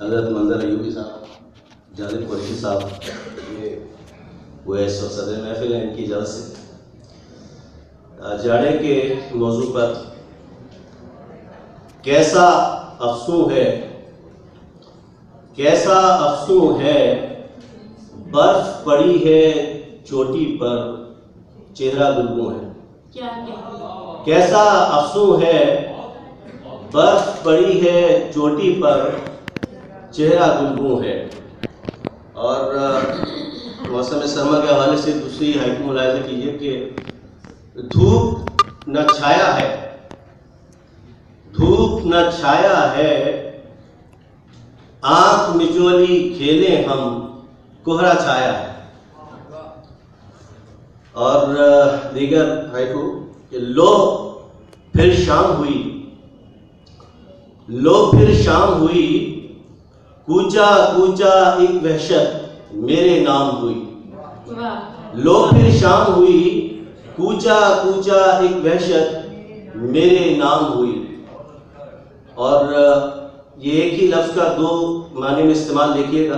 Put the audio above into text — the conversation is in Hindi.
हज़रत मंजर अयूबी साहब, जालिब कुरैशी साहब, ये वैस और सदर महफिल है, इनकी इजाज़त से जाड़े के मौजू पर कैसा अफसू है बर्फ पड़ी है चोटी पर चेहरा गुलगू है। कैसा अफसू है बर्फ पड़ी है चोटी पर चेहरा गुलगू है। और मौसम सरमा के हवाले से दूसरी हाइकू मुलाहिजा कीजिए कि धूप न छाया है आंख मिचोली खेले हम कोहरा छाया है। और दीगर हाइकू कि लो फिर शाम हुई कूचा कूचा एक वहशत मेरे नाम हुई। लो फिर शाम हुई कूचा कूचा एक वहशत मेरे नाम हुई। और ये एक ही लफ्ज़ का दो माने में इस्तेमाल देखिएगा।